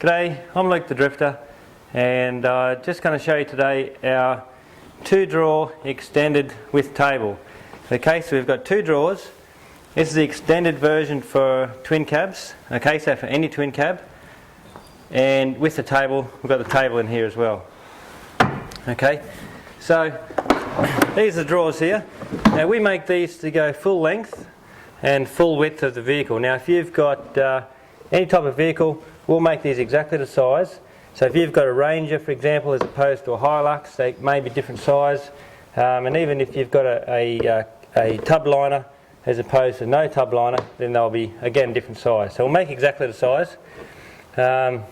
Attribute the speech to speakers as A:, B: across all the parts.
A: G'day, I'm Luke the Drifter, and just going to show you today our 2-drawer extended width table. Okay, so we've got 2 drawers. This is the extended version for twin cabs, okay, so for any twin cab. And with the table, we've got the table in here as well. Okay, so these are the drawers here. Now we make these to go full length and full width of the vehicle. Now if you've got any type of vehicle, we'll make these exactly the size. So if you've got a Ranger, for example, as opposed to a Hilux, they may be different size. And even if you've got a tub liner as opposed to no tub liner, then they'll be, again, different size. So we'll make exactly the size. Now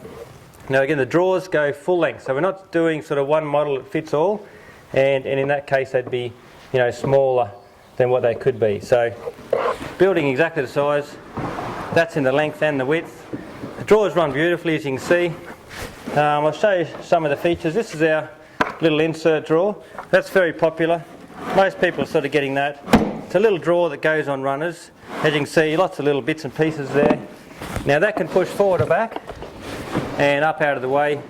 A: again, the drawers go full length. So we're not doing sort of one model that fits all. And in that case, they'd be, smaller than what they could be. So building exactly the size, that's in the length and the width. The drawers run beautifully, as you can see. I'll show you some of the features. This is our little insert drawer. That's very popular. Most people are sort of getting that. It's a little drawer that goes on runners. As you can see, lots of little bits and pieces there. Now that can push forward or back and up out of the way.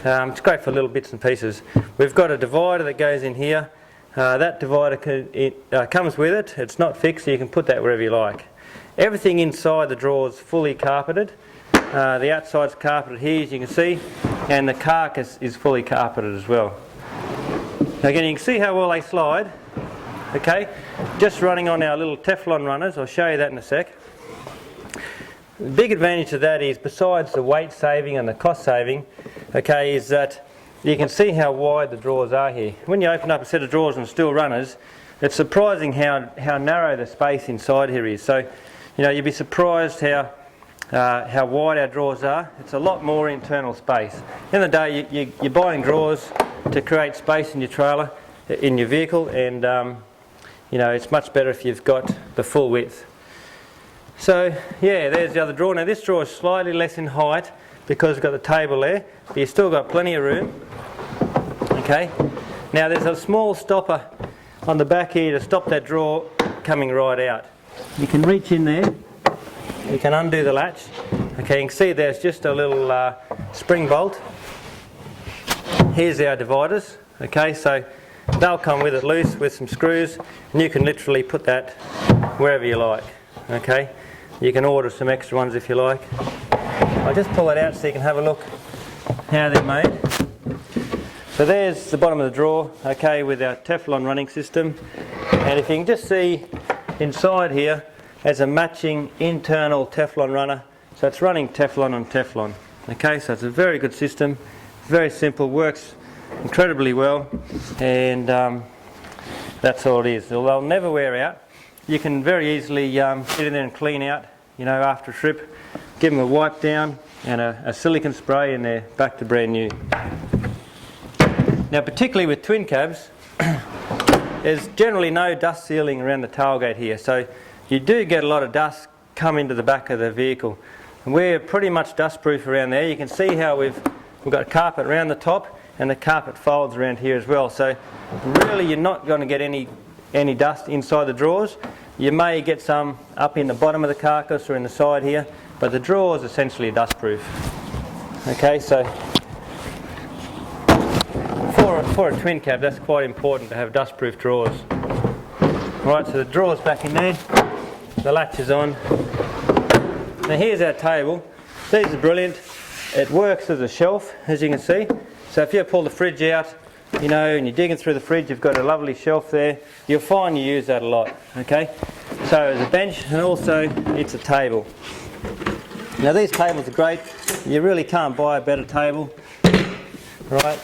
A: It's great for little bits and pieces. We've got a divider that goes in here. That divider comes with it. It's not fixed, so you can put that wherever you like. Everything inside the drawer is fully carpeted. The outside's carpeted here, as you can see, and the carcass is fully carpeted as well. Now again, you can see how well they slide. Okay, just running on our little Teflon runners. I'll show you that in a sec. The big advantage of that is, besides the weight saving and the cost saving, okay, is that you can see how wide the drawers are here. When you open up a set of drawers on steel runners, it's surprising how narrow the space inside here is. So, you'd be surprised how wide our drawers are. It's a lot more internal space. In the day, you're buying drawers to create space in your trailer, in your vehicle, and it's much better if you've got the full width. So yeah, there's the other drawer. Now this drawer is slightly less in height because we've got the table there, but you've still got plenty of room. Okay. Now there's a small stopper on the back here to stop that drawer coming right out. You can reach in there. You can undo the latch. Okay, you can see there's just a little spring bolt. Here's our dividers. Okay, so they'll come with it loose with some screws, and you can literally put that wherever you like. Okay, you can order some extra ones if you like. I'll just pull it out so you can have a look how they're made. So there's the bottom of the drawer, okay, with our Teflon running system. And if you can just see inside here, has a matching internal Teflon runner. So it's running Teflon on Teflon. Okay, so it's a very good system, very simple, works incredibly well, and that's all it is. They'll never wear out. You can very easily get in there and clean out, after a trip. Give them a wipe down and a silicone spray, and they're back to brand new. Now, particularly with twin cabs, there's generally no dust sealing around the tailgate here. So you do get a lot of dust come into the back of the vehicle. And we're pretty much dust proof around there. You can see how we've got carpet around the top, and the carpet folds around here as well. So really you're not going to get any dust inside the drawers. You may get some up in the bottom of the carcass or in the side here, but the drawer is essentially dust proof. Okay, so for a twin cab, that's quite important to have dust proof drawers. Right, so the drawer's back in there, the latch is on. Now here's our table. These are brilliant. It works as a shelf, as you can see. So if you pull the fridge out, and you're digging through the fridge, you've got a lovely shelf there. You'll find you use that a lot, okay? So as a bench, and also it's a table. Now these tables are great. You really can't buy a better table, right?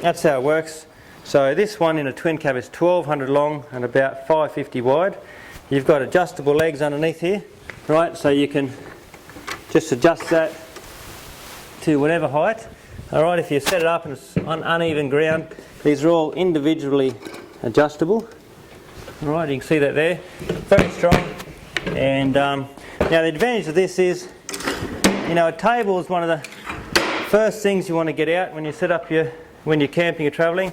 A: That's how it works. So this one in a twin cab is 1200 long and about 550 wide. You've got adjustable legs underneath here, right? So you can just adjust that to whatever height. Alright, if you set it up and it's on uneven ground, these are all individually adjustable. Alright, you can see that there. Very strong. And now the advantage of this is, a table is one of the first things you want to get out when you set up when you're camping or travelling.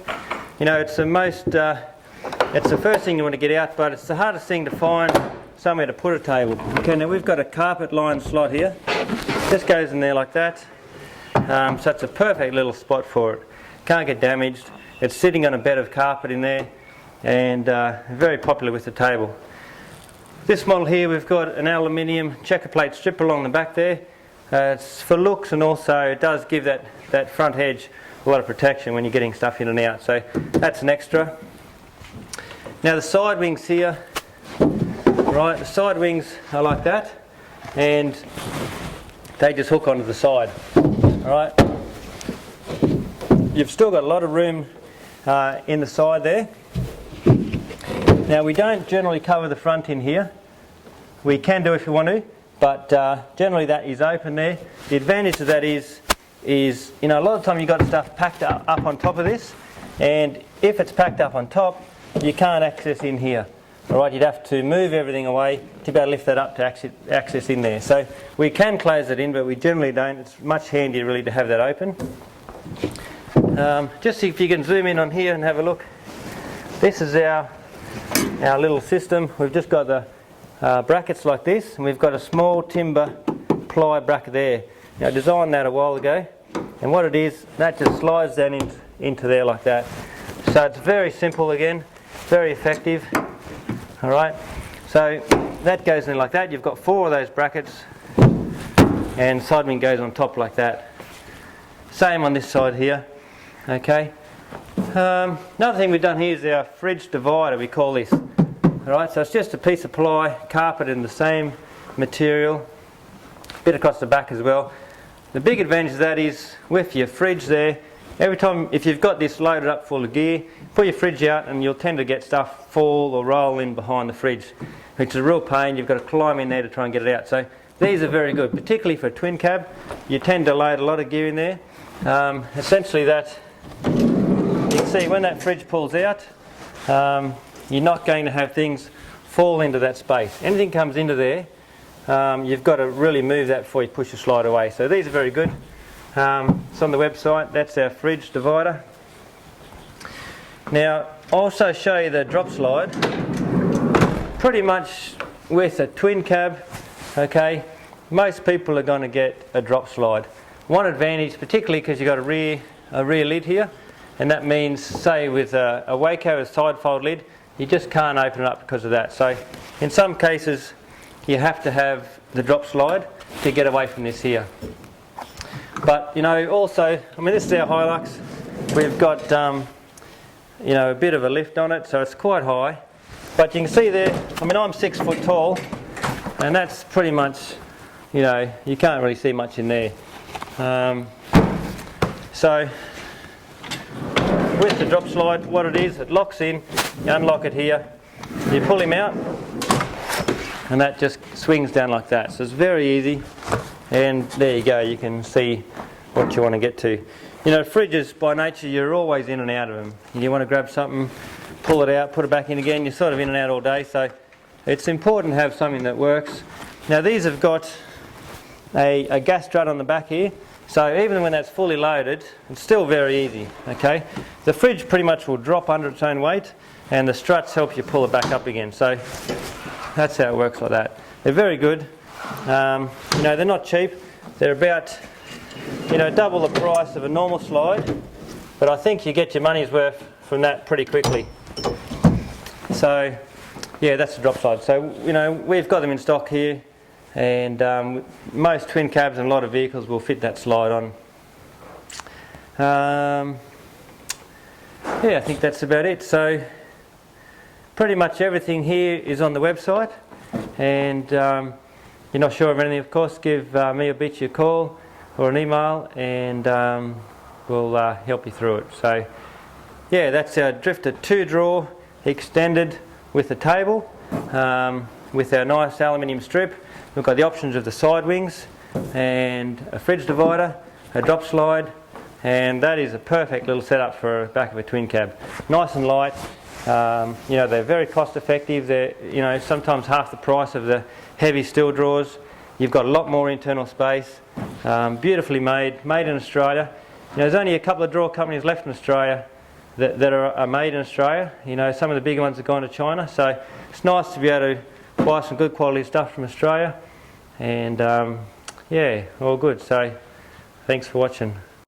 A: It's the first thing you want to get out, but it's the hardest thing to find somewhere to put a table. Okay, now we've got a carpet lined slot here. Just goes in there like that. So it's a perfect little spot for it. Can't get damaged. It's sitting on a bed of carpet in there, and very popular with the table. This model here, we've got an aluminium checker plate strip along the back there. It's for looks, and also it does give that front edge a lot of protection when you're getting stuff in and out. So that's an extra. Now the side wings here, right, the side wings are like that, and they just hook onto the side. Alright, you've still got a lot of room in the side there. Now we don't generally cover the front in here. We can do if you want to, but generally that is open there. The advantage of that is you know, a lot of the time you've got stuff packed up on top of this, and if it's packed up on top, you can't access in here. Alright, you'd have to move everything away to be able to lift that up to access in there. So we can close it in, but we generally don't. It's much handier really to have that open. Just see if you can zoom in on here and have a look. This is our little system. We've just got the brackets like this, and we've got a small timber ply bracket there. Now, I designed that a while ago, and what it is, that just slides down into there like that. So it's very simple again, very effective. Alright, so that goes in like that. You've got 4 of those brackets, and side wing goes on top like that. Same on this side here. Okay. Another thing we've done here is our fridge divider, we call this. Alright, so it's just a piece of ply, carpet in the same material, bit across the back as well. The big advantage of that is with your fridge there, every time, if you've got this loaded up full of gear, pull your fridge out and you'll tend to get stuff fall or roll in behind the fridge, which is a real pain. You've got to climb in there to try and get it out. So these are very good, particularly for a twin cab. You tend to load a lot of gear in there. Essentially that, you can see when that fridge pulls out, you're not going to have things fall into that space. Anything comes into there, you've got to really move that before you push the slide away. So these are very good. It's on the website. That's our fridge divider. Now I'll also show you the drop slide. Pretty much with a twin cab, okay, most people are going to get a drop slide. One advantage, particularly because you've got a rear lid here, and that means, say with a Waco, a side fold lid, you just can't open it up because of that. So in some cases you have to have the drop slide to get away from this here. But you know, also, I mean, this is our Hilux. We've got you know, a bit of a lift on it, so it's quite high. But you can see there, I mean, I'm 6 foot tall, and that's pretty much, you know, you can't really see much in there. So with the drop slide, what it is, it locks in. You unlock it here, you pull him out, and that just swings down like that. So it's very easy, and there you go, you can see what you want to get to. You know, fridges by nature, you're always in and out of them. You want to grab something, pull it out, put it back in again, you're sort of in and out all day, so it's important to have something that works. Now these have got a gas strut on the back here, so even when that's fully loaded, it's still very easy, okay? The fridge pretty much will drop under its own weight, and the struts help you pull it back up again, so that's how it works like that. They're very good. You know, they're not cheap. They're about, you know, double the price of a normal slide, but I think you get your money's worth from that pretty quickly. So yeah, that's the drop slide. So you know, we've got them in stock here, and most twin cabs and a lot of vehicles will fit that slide on. Yeah, I think that's about it. So pretty much everything here is on the website, and you're not sure of anything, of course, give me or Beachy a call or an email, and we'll help you through it. So yeah, that's our Drifta 2-drawer extended with a table, with our nice aluminium strip. We've got the options of the side wings and a fridge divider, a drop slide, and that is a perfect little setup for the back of a twin cab. Nice and light. You know, they're very cost effective. They're, you know, sometimes half the price of the heavy steel drawers. You've got a lot more internal space. Beautifully made in Australia. You know, there's only a couple of drawer companies left in Australia that are made in Australia. You know, some of the bigger ones have gone to China, so it's nice to be able to buy some good quality stuff from Australia. And yeah, all good. So Thanks for watching.